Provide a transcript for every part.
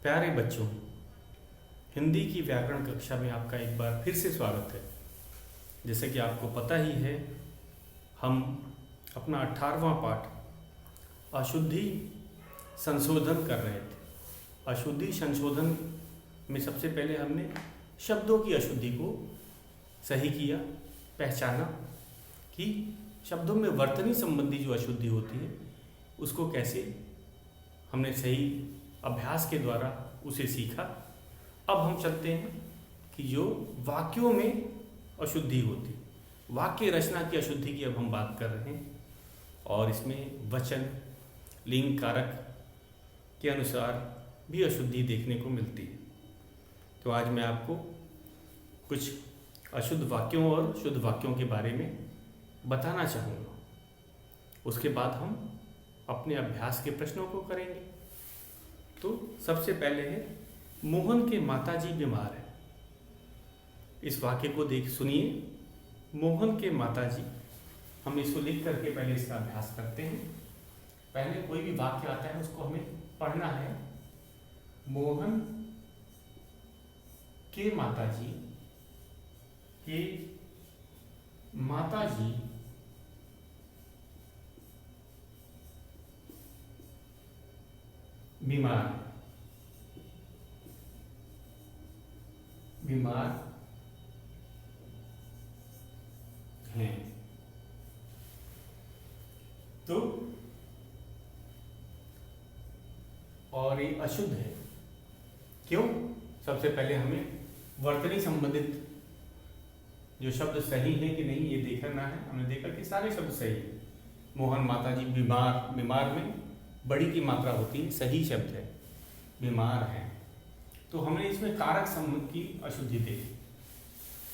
प्यारे बच्चों, हिंदी की व्याकरण कक्षा में आपका एक बार फिर से स्वागत है। जैसे कि आपको पता ही है, हम अपना 18वां पाठ अशुद्धि संशोधन कर रहे थे। अशुद्धि संशोधन में सबसे पहले हमने शब्दों की अशुद्धि को सही किया, पहचाना कि शब्दों में वर्तनी संबंधी जो अशुद्धि होती है उसको कैसे हमने सही अभ्यास के द्वारा उसे सीखा। अब हम चलते हैं कि जो वाक्यों में अशुद्धि होती, वाक्य रचना की अशुद्धि की अब हम बात कर रहे हैं, और इसमें वचन, लिंग, कारक के अनुसार भी अशुद्धि देखने को मिलती है। तो आज मैं आपको कुछ अशुद्ध वाक्यों और शुद्ध वाक्यों के बारे में बताना चाहूँगा। उसके बाद हम अपने अभ्यास के प्रश्नों को करेंगे। तो सबसे पहले है, मोहन के माताजी बीमार है। इस वाक्य को सुनिए। मोहन के माताजी, हम इसको लिख करके पहले इसका अभ्यास करते हैं। पहले कोई भी वाक्य आता है उसको हमें पढ़ना है। मोहन के माताजी बीमार हैं। तो और ये अशुद्ध है। क्यों? सबसे पहले हमें वर्तनी संबंधित जो शब्द सही है कि नहीं ये देखना है। हमने देखा कि सारे शब्द सही है। मोहन माताजी बीमार, बीमार में बड़ी की मात्रा होती है, सही शब्द है। बीमार है, तो हमने इसमें कारक संबंध की अशुद्धि देखी,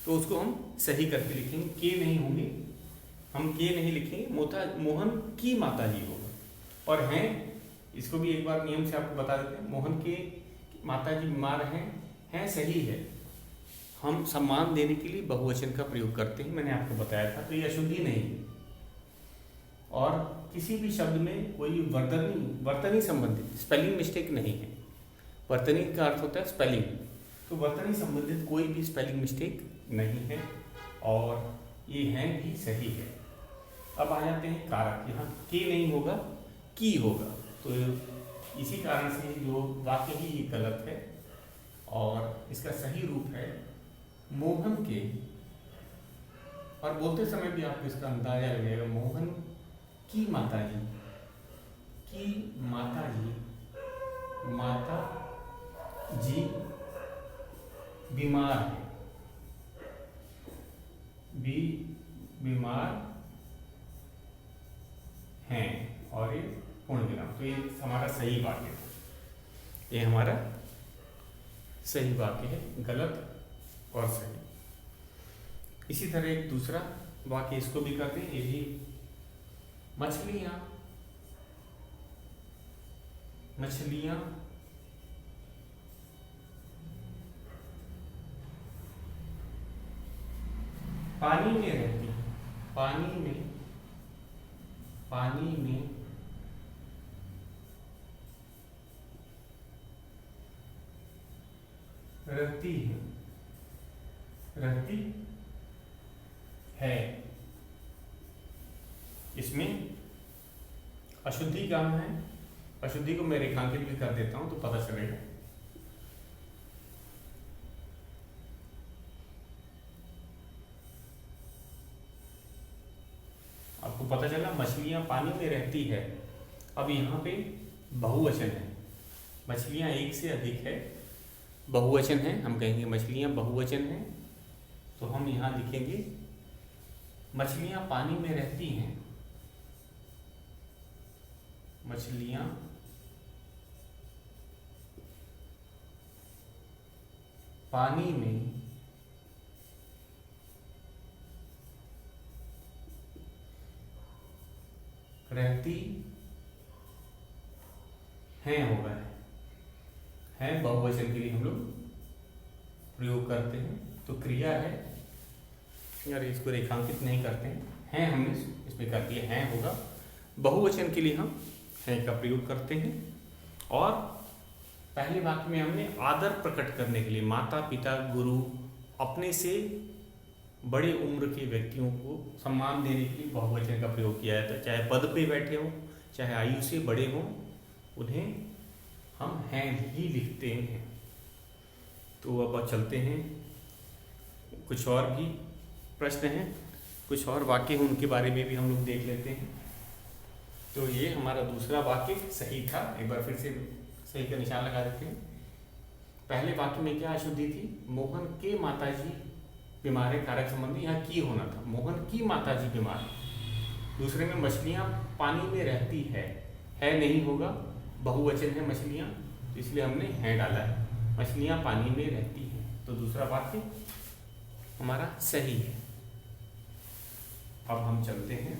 तो उसको हम सही करके लिखेंगे। के नहीं होंगे, हम के नहीं लिखेंगे, मोहन की माताजी होगा। और हैं, इसको भी एक बार नियम से आपको बता देते हैं। मोहन के माताजी बीमार हैं सही है। हम सम्मान देने के लिए बहुवचन का प्रयोग करते हैं, मैंने आपको बताया था। तो ये अशुद्धि नहीं है। और किसी भी शब्द में कोई वर्तनी संबंधित स्पेलिंग मिस्टेक नहीं है। वर्तनी का अर्थ होता है स्पेलिंग, तो वर्तनी संबंधित कोई भी स्पेलिंग मिस्टेक नहीं है, और ये हैं भी सही है। अब आ जाते हैं कारक। यहाँ के नहीं होगा, की होगा। तो इसी कारण से जो वाक्य ही ये गलत है, और इसका सही रूप है मोहन के। और बोलते समय भी आपको इसका अंदाजा लगेगा। मोहन की माताजी बीमार है, बीमार हैं, और ये पूर्ण विराम। तो ये हमारा सही वाक्य है, ये हमारा सही वाक्य है, गलत और सही। इसी तरह एक दूसरा वाक्य इसको भी करते हैं। ये भी मछलियां पानी में रहती हैं। पानी में रहती है। इसमें अशुद्धि कहाँ है? अशुद्धि को मैं रेखांकित भी कर देता हूं तो पता चलेगा। आपको पता चला, मछलियां पानी में रहती है। अब यहाँ पे बहुवचन है, मछलियां एक से अधिक है, बहुवचन है। हम कहेंगे मछलियां बहुवचन है, तो हम यहाँ लिखेंगे मछलियां पानी में रहती हैं। मछलियां पानी में रहती हैं होगा है बहुवचन के लिए हम लोग प्रयोग करते हैं। तो क्रिया है, अगर इसको रेखांकित नहीं करते हैं हमने इसमें कर दिया, हैं होगा। बहुवचन के लिए हम हैं का प्रयोग करते हैं। और पहले वाक्य में हमने आदर प्रकट करने के लिए माता पिता गुरु अपने से बड़े उम्र के व्यक्तियों को सम्मान देने के लिए बहुवचन का प्रयोग किया जाता है। चाहे पद पे बैठे हों, चाहे आयु से बड़े हों, उन्हें हम हैं ही लिखते हैं। तो अब चलते हैं, कुछ और भी प्रश्न हैं, कुछ और वाक्य हैं, उनके बारे में भी हम लोग देख लेते हैं। तो ये हमारा दूसरा वाक्य सही था, एक बार फिर से सही का निशान लगा देते हैं। पहले वाक्य में क्या अशुद्धि थी? मोहन के माताजी बीमार है, कारक संबंधी यहाँ की होना था, मोहन की माताजी बीमार है। दूसरे में मछलियाँ पानी में रहती है नहीं होगा, बहुवचन है मछलियाँ, तो इसलिए हमने है डाला है, मछलियाँ पानी में रहती हैं। तो दूसरा वाक्य हमारा सही है। अब हम चलते हैं,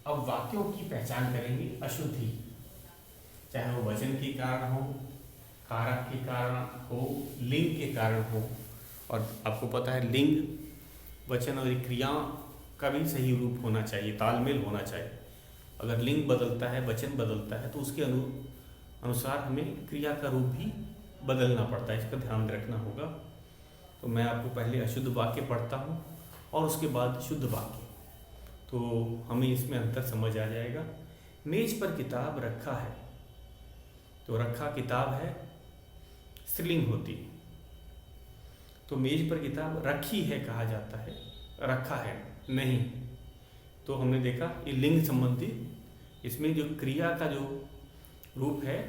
अब वाक्यों की पहचान करेंगे अशुद्धि, चाहे वो वचन के कारण हो, कारक के कारण हो, लिंग के कारण हो। और आपको पता है लिंग, वचन और क्रिया का भी सही रूप होना चाहिए, तालमेल होना चाहिए। अगर लिंग बदलता है, वचन बदलता है, तो उसके अनुसार हमें क्रिया का रूप भी बदलना पड़ता है, इसका ध्यान रखना होगा। तो मैं आपको पहले अशुद्ध वाक्य पढ़ता हूँ और उसके बाद शुद्ध वाक्य, तो हमें इसमें अंतर समझ आ जाएगा। मेज पर किताब रखा है, तो रखा किताब है, स्त्रीलिंग होती है। तो मेज पर किताब रखी है कहा जाता है, रखा है नहीं। तो हमने देखा ये लिंग संबंधी, इसमें जो क्रिया का जो रूप है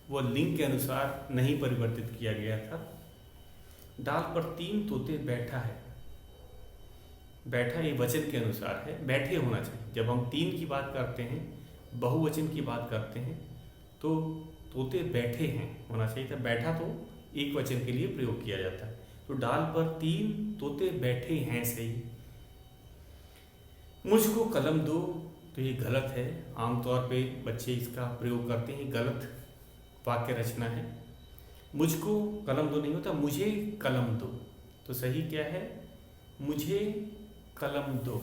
वो लिंग के अनुसार नहीं परिवर्तित किया गया था। डाल पर 3 तोते बैठा है, बैठा ये वचन के अनुसार है, बैठे होना चाहिए। जब हम 3 की बात करते हैं, बहुवचन की बात करते हैं, तो तोते बैठे हैं होना चाहिए था, बैठा तो एक वचन के लिए प्रयोग किया जाता है। तो डाल पर 3 तोते बैठे हैं सही। मुझको कलम दो, तो ये गलत है, आमतौर पे बच्चे इसका प्रयोग करते हैं, गलत वाक्य रचना है। मुझको कलम दो नहीं होता, मुझे कलम दो। तो सही क्या है? मुझे कलम दो।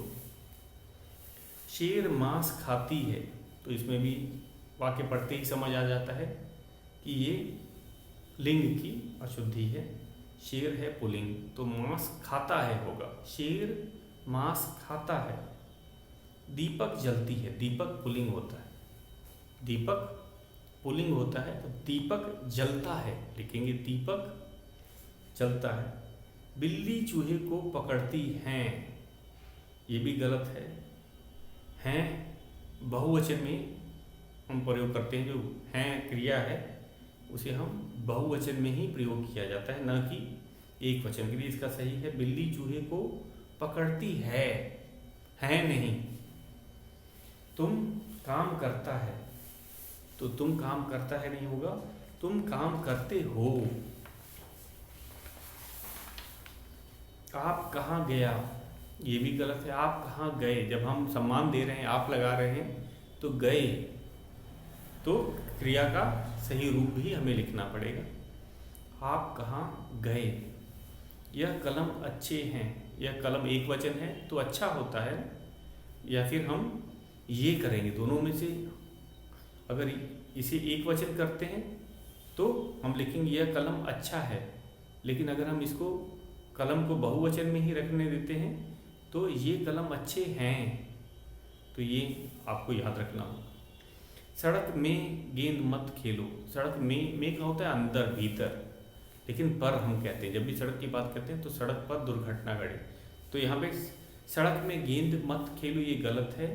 शेर मांस खाती है, तो इसमें भी वाक्य पढ़ते ही समझ आ जाता है कि ये लिंग की अशुद्धि है। शेर है पुल्लिंग, तो मांस खाता है होगा, शेर मांस खाता है। दीपक जलती है, दीपक पुल्लिंग होता है, दीपक पुल्लिंग होता है, तो दीपक जलता है लिखेंगे, दीपक जलता है। बिल्ली चूहे को पकड़ती हैं, ये भी गलत है। हैं बहुवचन में हम प्रयोग करते हैं, जो हैं क्रिया है उसे हम बहुवचन में ही प्रयोग किया जाता है, न कि एक वचन के लिए। इसका सही है बिल्ली चूहे को पकड़ती है नहीं। तुम काम करता है, तो तुम काम करता है नहीं होगा, तुम काम करते हो। आप कहाँ गया, ये भी गलत है, आप कहाँ गए। जब हम सम्मान दे रहे हैं, आप लगा रहे हैं, तो गए, तो क्रिया का सही रूप भी हमें लिखना पड़ेगा। आप कहाँ गए। यह कलम अच्छे हैं, यह कलम एक वचन है तो अच्छा होता है, या फिर हम ये करेंगे दोनों में से। अगर इसे एक वचन करते हैं तो हम लिखेंगे यह कलम अच्छा है, लेकिन अगर हम इसको कलम को बहुवचन में ही रखने देते हैं तो ये कलम अच्छे हैं। तो ये आपको याद रखना होगा। सड़क में गेंद मत खेलो, सड़क में क्या होता है? अंदर भीतर, लेकिन पर हम कहते हैं, जब भी सड़क की बात करते हैं तो सड़क पर दुर्घटना घटे। तो यहाँ पे सड़क में गेंद मत खेलो, ये गलत है,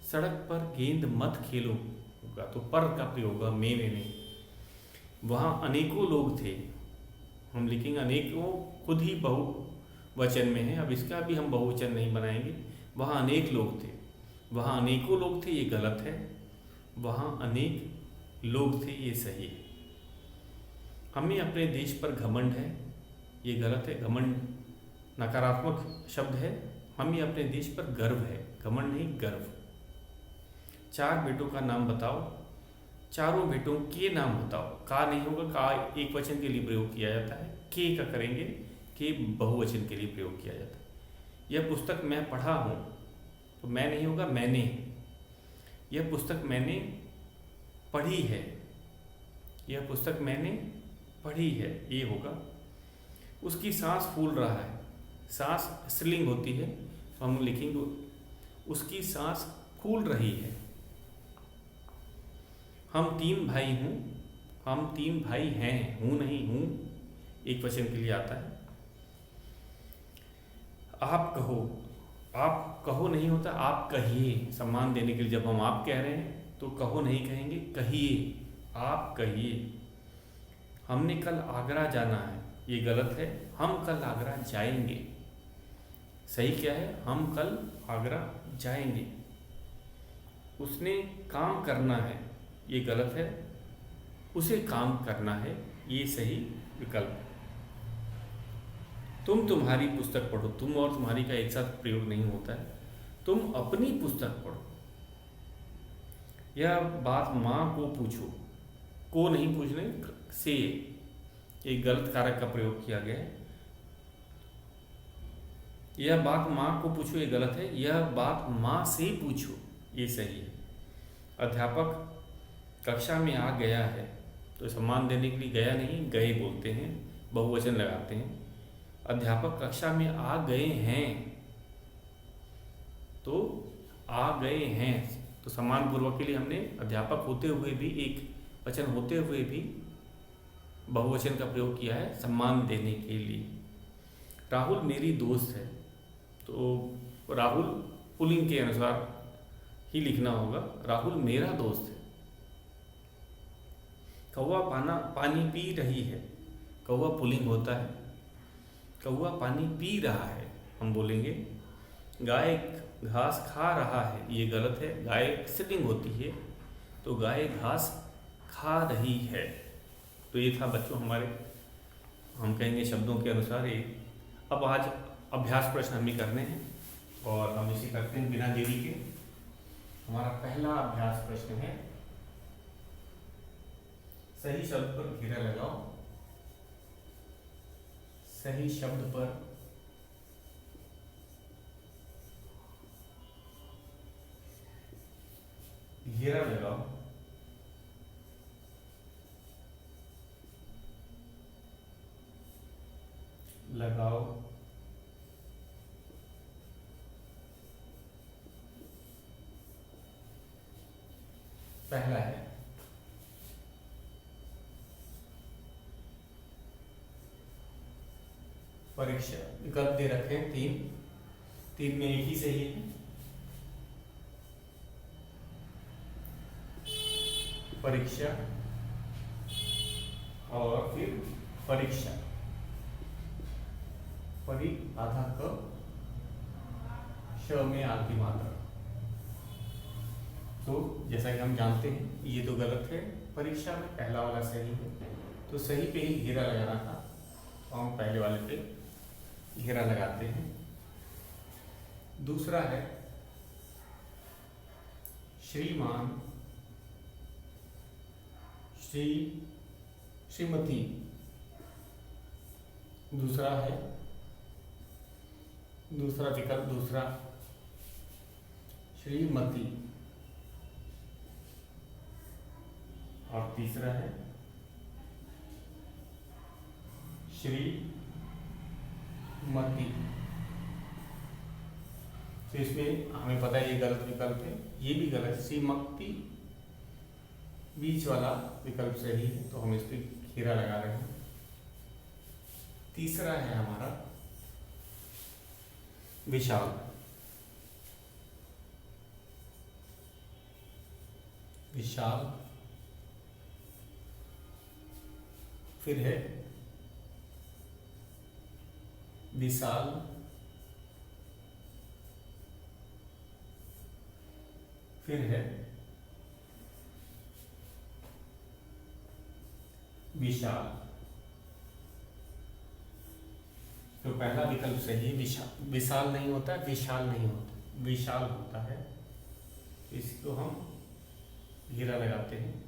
सड़क पर गेंद मत खेलो होगा, तो पर का प्रयोग होगा, में नहीं। वहाँ अनेकों लोग थे, हम लिखेंगे अनेकों, खुद ही बहुवचन में है, अब इसका भी हम बहुवचन नहीं बनाएंगे। वहाँ अनेक लोग थे, वहाँ अनेकों लोग थे, ये गलत है, वहाँ अनेक लोग थे, ये सही है। हमें अपने देश पर घमंड है, ये गलत है, घमंड नकारात्मक शब्द है। हमें अपने देश पर गर्व है, घमंड नहीं गर्व। 4 बेटों का नाम बताओ, चारों बेटों के नाम बताओ। का नहीं होगा, का एक वचन के लिए प्रयोग किया जाता है, के का करेंगे, के बहुवचन के लिए प्रयोग किया जाता है। यह पुस्तक मैं पढ़ा हूँ, तो मैं नहीं होगा, मैंने। यह पुस्तक मैंने पढ़ी है, यह पुस्तक मैंने पढ़ी है, ये होगा। उसकी सांस फूल रहा है, सांस स्त्रीलिंग होती है तो हम लिखेंगे उसकी सांस फूल रही है। हम 3 भाई हूँ, हम 3 भाई हैं, हूँ नहीं हूँ एक वचन के लिए आता है। आप कहो नहीं होता, आप कहिए। सम्मान देने के लिए जब हम आप कह रहे हैं तो कहो नहीं कहेंगे, कहिए, आप कहिए। हमने कल आगरा जाना है, ये गलत है, हम कल आगरा जाएंगे। सही क्या है? हम कल आगरा जाएंगे। उसने काम करना है, ये गलत है, उसे काम करना है, ये सही विकल्प है। तुम तुम्हारी पुस्तक पढ़ो, तुम और तुम्हारी का एक साथ प्रयोग नहीं होता है, तुम अपनी पुस्तक पढ़ो। यह बात माँ को पूछो, को नहीं पूछने से, एक गलत कारक का प्रयोग किया गया है। यह बात माँ को पूछो, ये गलत है, यह बात माँ से पूछो, ये सही है। अध्यापक कक्षा में आ गया है, तो सम्मान देने के लिए गया नहीं गए बोलते हैं, बहुवचन लगाते हैं। अध्यापक कक्षा में आ गए हैं, तो आ गए हैं, तो सम्मान पूर्वक के लिए हमने अध्यापक होते हुए भी, एक वचन होते हुए भी बहुवचन का प्रयोग किया है सम्मान देने के लिए। राहुल मेरी दोस्त है, तो राहुल पुल्लिंग के अनुसार ही लिखना होगा, राहुल मेरा दोस्त है। कौवा पानी पी रही है, कौवा पुल्लिंग होता है, कौवा पानी पी रहा है हम बोलेंगे। गाय घास खा रहा है, ये गलत है, गाय स्त्रीलिंग होती है, तो गाय घास खा रही है। तो ये था बच्चों हमारे, हम कहेंगे शब्दों के अनुसार ये। अब आज अभ्यास प्रश्न हमें करने हैं और हम इसे करते हैं बिना देरी के। हमारा पहला अभ्यास प्रश्न है, सही शब्द पर घेरा लगाओ। सही शब्द पर घेरा लगाओ। लगाओ पहला है परीक्षा। विकल्प दे रखे हैं 3 में एक ही सही है। परीक्षा और फिर परीक्षा, परी आधा क, श में आधी मात्रा। तो जैसा कि हम जानते हैं ये तो गलत है, परीक्षा में पहला वाला सही है, तो सही पे ही घेरा लगाना था, तो हम पहले वाले पे घेरा लगाते हैं। दूसरा है श्रीमान, श्रीमती। दूसरा है, दूसरा विकल्प दूसरा श्रीमती, और तीसरा है श्रीमती। तो इसमें हमें पता है ये गलत विकल्प है, ये भी गलत, श्रीमती बीच वाला विकल्प सही है, तो हम इस पर घेरा लगा रहे हैं। तीसरा है हमारा विशाल। विशाल, फिर है विशाल, फिर है विशाल। तो पहला विकल्प सही है, विशाल। विशाल नहीं होता, विशाल नहीं होता, विशाल होता है। इसको हम घेरा लगाते हैं।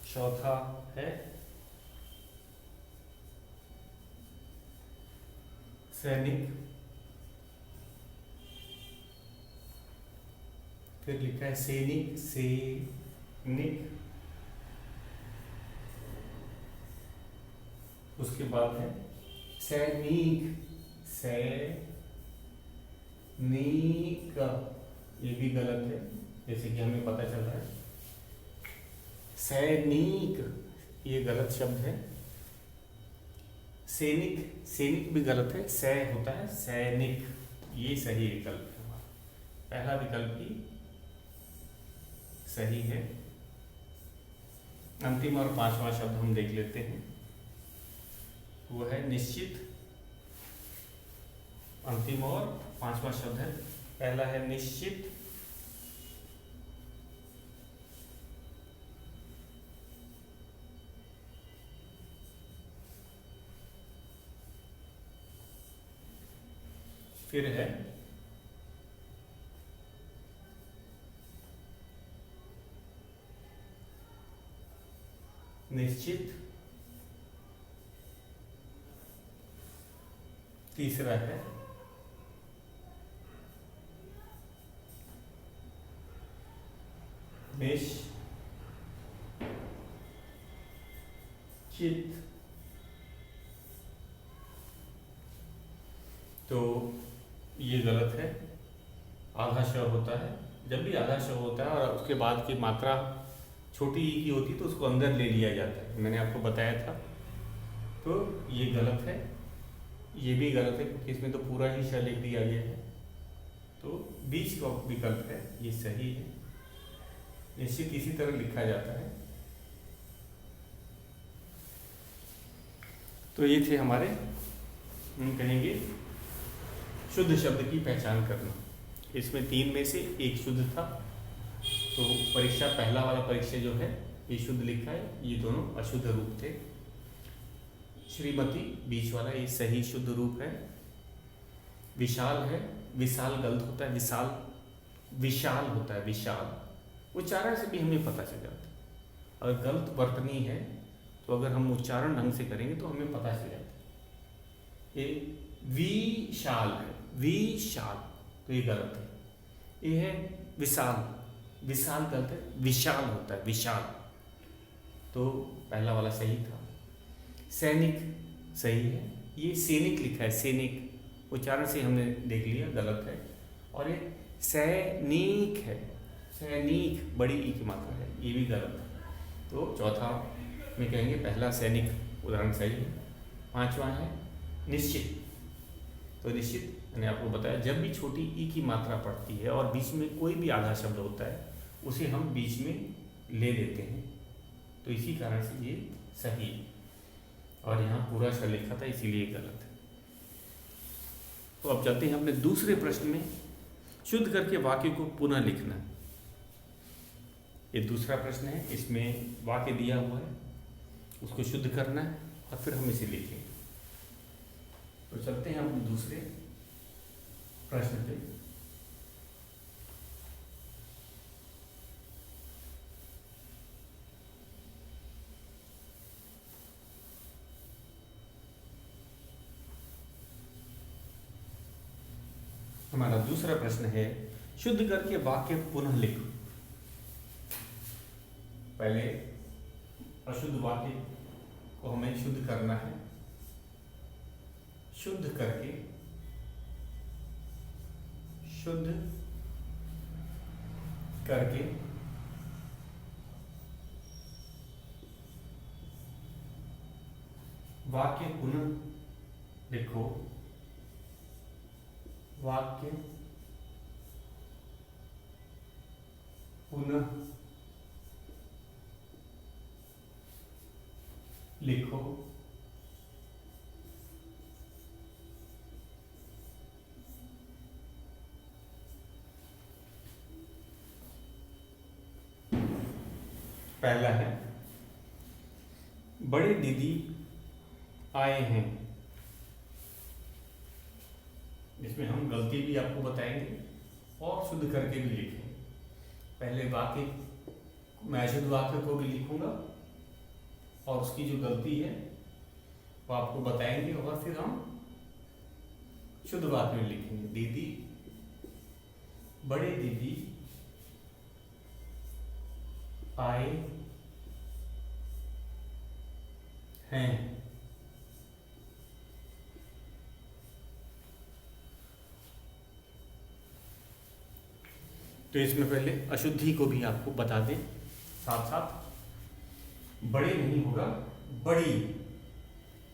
चौथा है सैनिक, फिर लिखा है सैनिक, सैनिक, उसके बाद है सैनिक, सैनिक, ये भी गलत है, जैसे कि हमें पता चल रहा है। सैनिक ये गलत शब्द है। सैनिक, सैनिक भी गलत है, सै होता है सैनिक, ये सही विकल्प है हमारा, पहला विकल्प ही सही है। अंतिम और पांचवा शब्द हम देख लेते हैं, वो है निश्चित। अंतिम और पांचवा शब्द है, पहला है निश्चित, फिर है निश्चित, तीसरा है निश्चित। तो ये गलत है, आधा श होता है, जब भी आधा श होता है और उसके बाद की मात्रा छोटी ई की होती है तो उसको अंदर ले लिया जाता है, मैंने आपको बताया था। तो ये गलत है, ये भी गलत है क्योंकि इसमें तो पूरा ही श लिख दिया गया है। तो बीच का विकल्प है, ये सही है। निश्चित इसी तरह लिखा जाता है। तो ये थे हमारे, हम कहेंगे शुद्ध शब्द की पहचान करना। इसमें तीन में से एक शुद्ध था, तो परीक्षा पहला वाला परीक्षा जो है ये शुद्ध लिखा है, ये दोनों अशुद्ध रूप थे। श्रीमती बीच वाला ये सही शुद्ध रूप है। विशाल है, विशाल गलत होता है, विशाल विशाल होता है, विशाल उच्चारण से भी हमें पता चल जाता है। अगर गलत वर्तनी है तो अगर हम उच्चारण ढंग से करेंगे तो हमें पता चल जाता है। ये विशाल है, विशाल, तो ये गलत है। ये है विशाल, विशाल गलत है, विशाल होता है, विशाल, तो पहला वाला सही था। सैनिक सही है, ये सैनिक लिखा है, सैनिक उच्चारण से हमने देख लिया गलत है। और ये सैनिक है, सैनिक बड़ी ई की मात्रा है, ये भी गलत है। तो चौथा में कहेंगे पहला सैनिक उदाहरण सही है। पांचवा है निश्चित, तो निश्चित मैंने आपको बताया जब भी छोटी ई की मात्रा पड़ती है और बीच में कोई भी आधा शब्द होता है उसे हम बीच में ले लेते हैं, तो इसी कारण से ये सही है। और यहाँ पूरा श लिखा था इसीलिए गलत है। तो अब चलते हैं अपने दूसरे प्रश्न में, शुद्ध करके वाक्य को पुनः लिखना। ये दूसरा प्रश्न है, इसमें वाक्य दिया हुआ है, उसको शुद्ध करना है और फिर हम इसे लिखेंगे। तो चलते हैं अपने दूसरे प्रश्न पे। हमारा दूसरा प्रश्न है, शुद्ध करके वाक्य पुनः लिखो। पहले अशुद्ध वाक्य को हमें शुद्ध करना है। शुद्ध करके, शुद्ध करके वाक्य पुनः लिखो। वाक्य पुनः लिखो। पहला है, बड़े दीदी आए हैं। इसमें हम गलती भी आपको बताएंगे और शुद्ध करके भी लिखेंगे। पहले वाक्य, मैं अशुद्ध वाक्य को भी लिखूंगा और उसकी जो गलती है वो आपको बताएंगे और फिर हम शुद्ध वाक्य में लिखेंगे। दीदी, बड़े दीदी आए हैं। तो इसमें पहले अशुद्धि को भी आपको बता दें, साथ साथ बड़े नहीं होगा, बड़ी,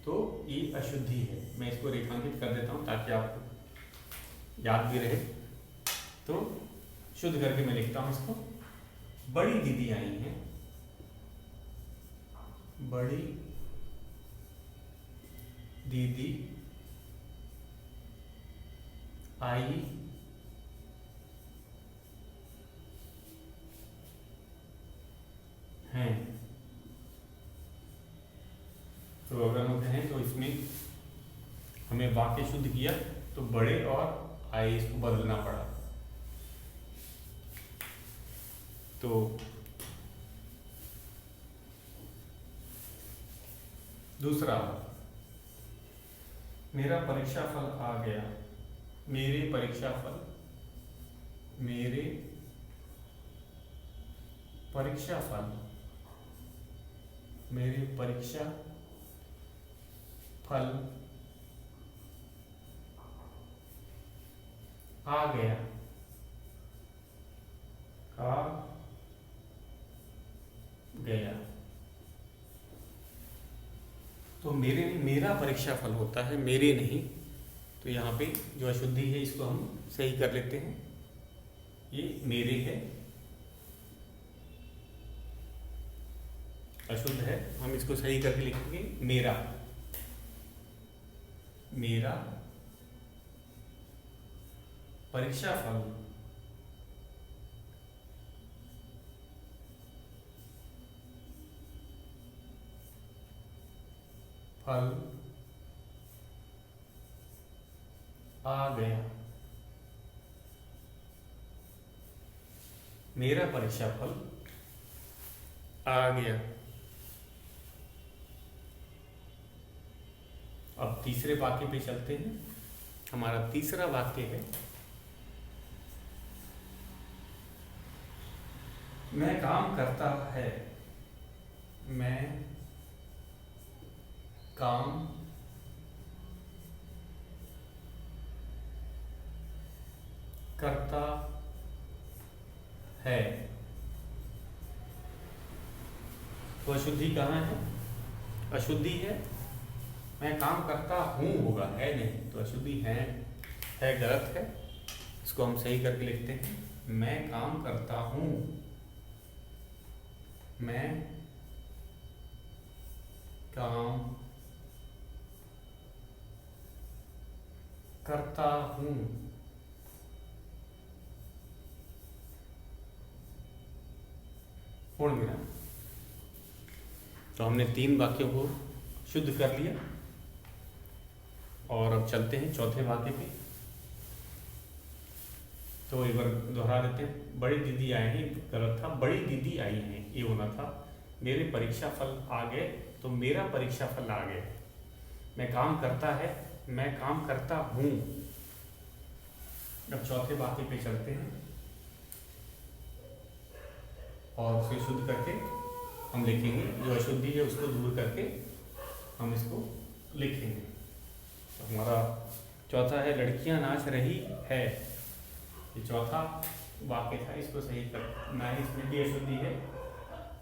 तो ये अशुद्धि है। मैं इसको रेखांकित कर देता हूं ताकि आपको याद भी रहे। तो शुद्ध करके मैं लिखता हूं इसको। बड़ी दीदी आई हैं, बड़ी दीदी आई हैं। तो अगर हम कहें तो इसमें हमें वाक्य शुद्ध किया तो बड़े और आए इसको बदलना पड़ा। तो दूसरा, मेरा परीक्षा फल आ गया। मेरे परीक्षा फल, मेरे परीक्षा फल, मेरे परीक्षा फल आ गया। आ गया। तो मेरे नहीं, मेरा परीक्षा फल होता है, मेरे नहीं। तो यहाँ पे जो अशुद्धि है इसको हम सही कर लेते हैं। ये मेरे है, अशुद्ध है, हम इसको सही करके लिखेंगे मेरा। मेरा परीक्षा फल फल आ गया। मेरा परीक्षा फल आ गया। अब तीसरे वाक्य पे चलते हैं। हमारा तीसरा वाक्य है, मैं काम करता है। मैं काम करता है। तो अशुद्धि कहाँ है? अशुद्धि है, मैं काम करता हूँ होगा, है नहीं। तो अशुद्धि है गलत है, इसको हम सही करके लिखते हैं। मैं काम करता हूँ, मैं काम करता हूँ। पूर्ण विराम। तो हमने 3 वाक्यों को शुद्ध कर लिया और अब चलते हैं चौथे वाक्य पे। तो एक बार दोहरा देते हैं। बड़ी दीदी आई हैं, गलत था, बड़ी दीदी आई हैं ये होना था। मेरे परीक्षा फल आ गए, तो मेरा परीक्षा फल आ गया। मैं काम करता है, मैं काम करता हूँ। अब चौथे वाक्य पे चलते हैं और उसे शुद्ध करके हम लिखेंगे। जो अशुद्धि है उसको दूर करके हम इसको लिखेंगे। तो हमारा चौथा है, लड़कियां नाच रही है। ये चौथा वाक्य था, इसको सही करना है। इसमें भी अशुद्धि है।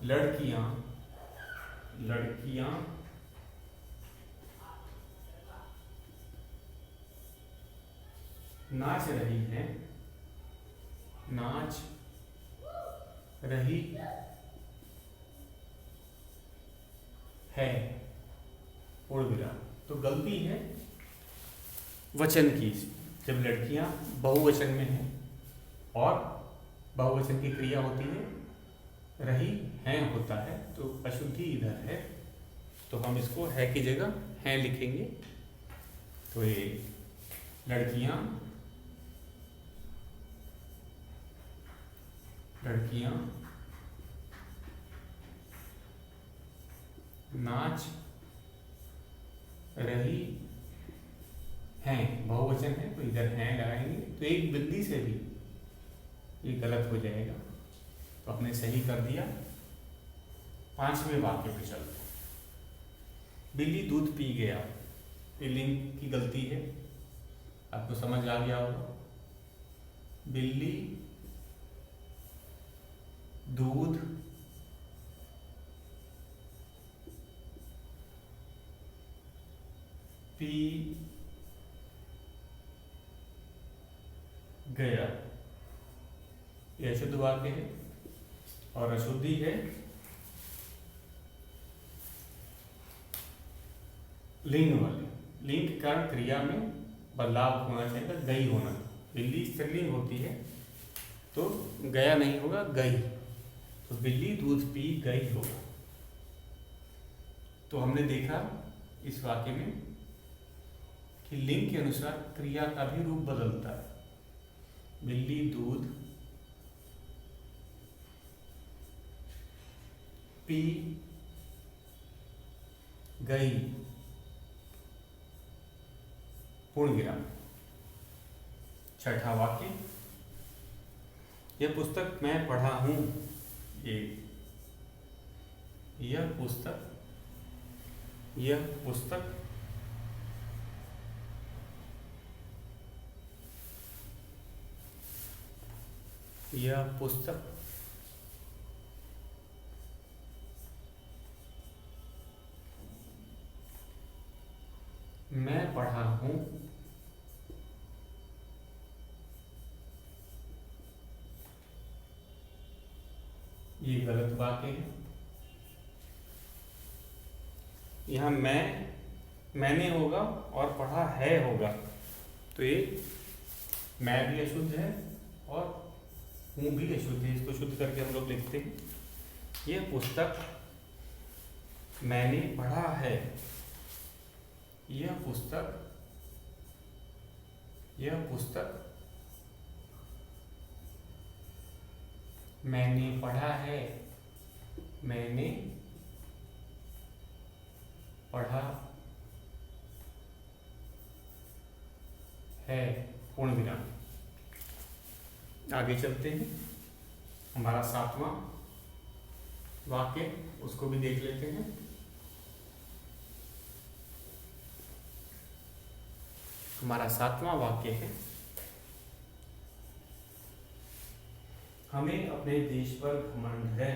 लड़कियां नाच रही हैं, नाच रही है, पूर्ण विराम। तो गलती है वचन की। जब लड़कियां बहुवचन में हैं और बहुवचन की क्रिया होती है, रही हैं होता है, तो अशुद्धि इधर है। तो हम इसको है की जगह हैं लिखेंगे। तो ये लड़कियां नाच रही हैं, बहुवचन है तो इधर हैं लगाएंगे। तो एक बिंदी से भी ये गलत हो जाएगा, तो हमने सही कर दिया। 5वें वाक्य पे चलते हैं। बिल्ली दूध पी गया, ये लिंग की गलती है, आपको समझ आ गया होगा। बिल्ली दूध पी गया, यह अशुद्ध वाक्य है। और अशुद्धि है लिंग वाले। लिंग के कारण क्रिया में बदलाव होना चाहिए, गई होना। बिल्ली स्त्रीलिंग होती है तो गया नहीं होगा, गई। तो बिल्ली दूध पी गई होगा। तो हमने देखा इस वाक्य में कि लिंग के अनुसार क्रिया का भी रूप बदलता है। बिल्ली दूध पी गई, पूर्ण विराम। छठा वाक्य, यह पुस्तक मैं पढ़ा हूं। यह पुस्तक यह पुस्तक मैं पढ़ा हूं। ये गलत वाक्य है। यहां मैंने होगा और पढ़ा है होगा, तो ये मैं भी अशुद्ध है और हूं भी अशुद्ध है। इसको शुद्ध करके हम लोग लिखते हैं, यह पुस्तक मैंने पढ़ा है। यह पुस्तक मैंने पढ़ा है। मैंने पढ़ा है, पूर्ण विराम। आगे चलते हैं। हमारा 7वां वाक्य, उसको भी देख लेते हैं। हमारा 7वां वाक्य है, हमें अपने देश पर घमंड है।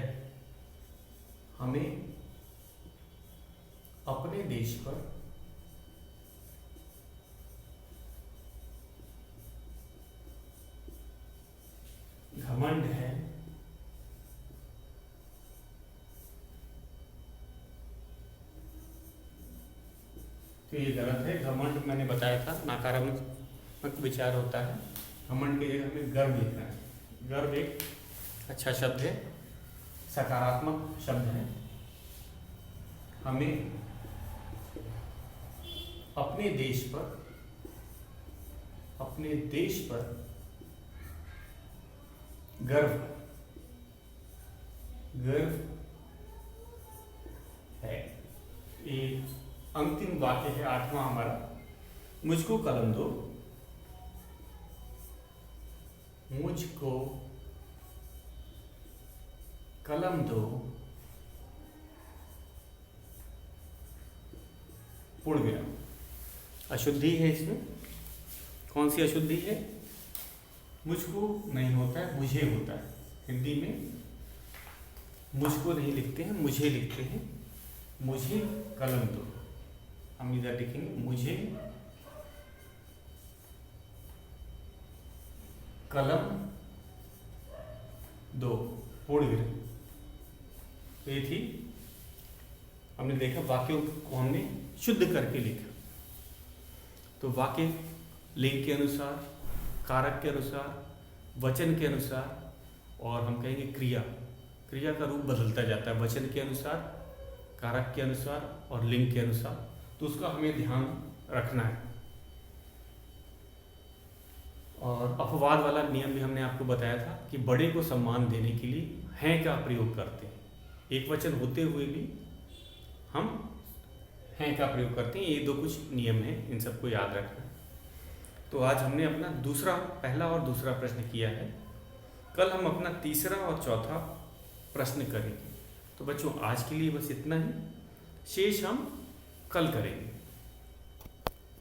हमें अपने देश पर घमंड है। तो ये गलत है। घमंड मैंने बताया था नकारात्मक विचार होता है। घमंड की जगह हमें गर्व लिखना है। गर्व एक अच्छा शब्द है, सकारात्मक शब्द है। हमें अपने देश पर गर्व है। ये अंतिम वाक्य है 8वां हमारा, मुझको कलम दो। मुझको कलम दो, पूर्ण विराम। अशुद्धि है इसमें। कौन सी अशुद्धि है? मुझको नहीं होता है, मुझे होता है। हिंदी में मुझको नहीं लिखते हैं, मुझे लिखते हैं। मुझे कलम दो, हम इधर लिखेंगे मुझे कलम दो, पूर्ण विराम। ये थी, हमने देखा वाक्यों को हमने शुद्ध करके लिखा। तो वाक्य लिंग के अनुसार, कारक के अनुसार, वचन के अनुसार, और हम कहेंगे क्रिया का रूप बदलता जाता है वचन के अनुसार, कारक के अनुसार और लिंग के अनुसार। तो उसका हमें ध्यान रखना है। और अपवाद वाला नियम भी हमने आपको बताया था कि बड़े को सम्मान देने के लिए हैं का प्रयोग करते हैं। एक वचन होते हुए भी हम हैं का प्रयोग करते हैं। ये दो कुछ नियम हैं, इन सबको याद रखना है। तो आज हमने अपना पहला और दूसरा प्रश्न किया है। कल हम अपना तीसरा और चौथा प्रश्न करेंगे। तो तो बच्चों आज के लिए बस इतना ही, शेष हम कल करेंगे।